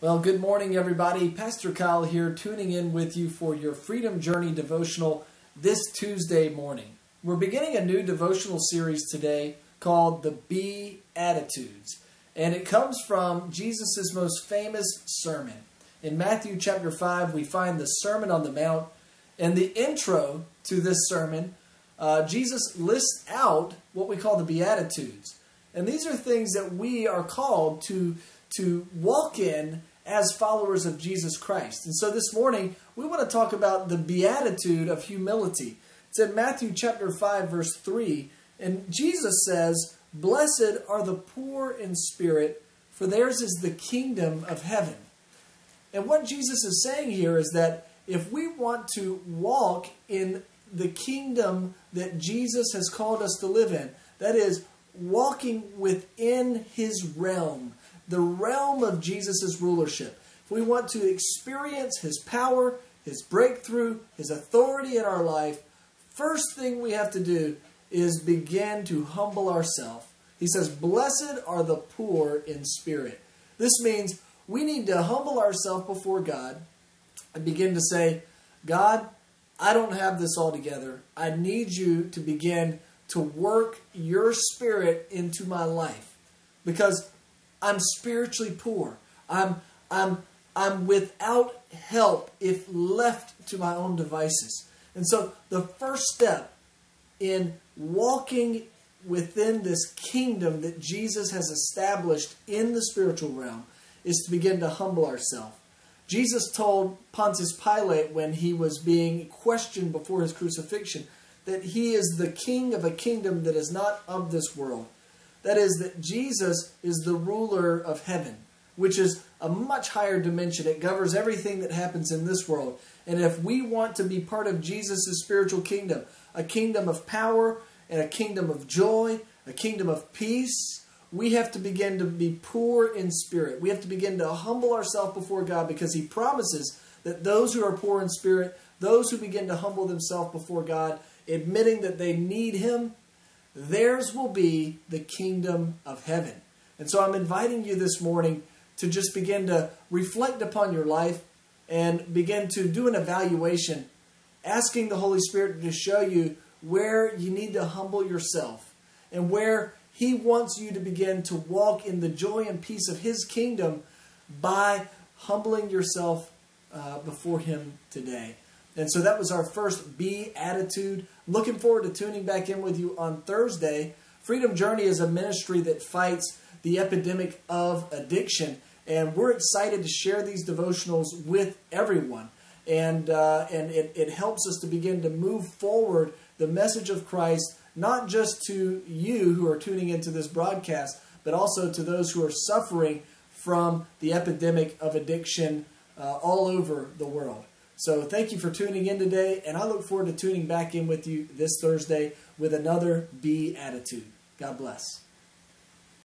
Well, good morning, everybody. Pastor Kyle here, tuning in with you for your Freedom Journey devotional this Tuesday morning. We're beginning a new devotional series today called the Beatitudes, and it comes from Jesus' most famous sermon. In Matthew chapter 5, we find the Sermon on the Mount, and the intro to this sermon, Jesus lists out what we call the Beatitudes. And these are things that we are called to walk in as followers of Jesus Christ. And so this morning, we want to talk about the beatitude of humility. It's in Matthew chapter 5, verse 3, and Jesus says, "Blessed are the poor in spirit, for theirs is the kingdom of heaven." And what Jesus is saying here is that if we want to walk in the kingdom that Jesus has called us to live in, that is, walking within His realm, the realm of Jesus' rulership. If we want to experience His power, His breakthrough, His authority in our life, first thing we have to do is begin to humble ourselves. He says, "Blessed are the poor in spirit." This means we need to humble ourselves before God and begin to say, "God, I don't have this all together. I need you to begin to work your spirit into my life because I'm spiritually poor. I'm without help if left to my own devices." And so the first step in walking within this kingdom that Jesus has established in the spiritual realm is to begin to humble ourselves. Jesus told Pontius Pilate when he was being questioned before his crucifixion that he is the king of a kingdom that is not of this world. That is, that Jesus is the ruler of heaven, which is a much higher dimension. It governs everything that happens in this world. And if we want to be part of Jesus' spiritual kingdom, a kingdom of power and a kingdom of joy, a kingdom of peace, we have to begin to be poor in spirit. We have to begin to humble ourselves before God because He promises that those who are poor in spirit, those who begin to humble themselves before God, admitting that they need Him, theirs will be the kingdom of heaven. And so I'm inviting you this morning to just begin to reflect upon your life and begin to do an evaluation, asking the Holy Spirit to show you where you need to humble yourself and where He wants you to begin to walk in the joy and peace of His kingdom by humbling yourself before Him today. And so that was our first Beatitude. Looking forward to tuning back in with you on Thursday. Freedom Journey is a ministry that fights the epidemic of addiction. And we're excited to share these devotionals with everyone. And it helps us to begin to move forward the message of Christ, not just to you who are tuning into this broadcast, but also to those who are suffering from the epidemic of addiction all over the world. So thank you for tuning in today, and I look forward to tuning back in with you this Thursday with another Beatitude. God bless.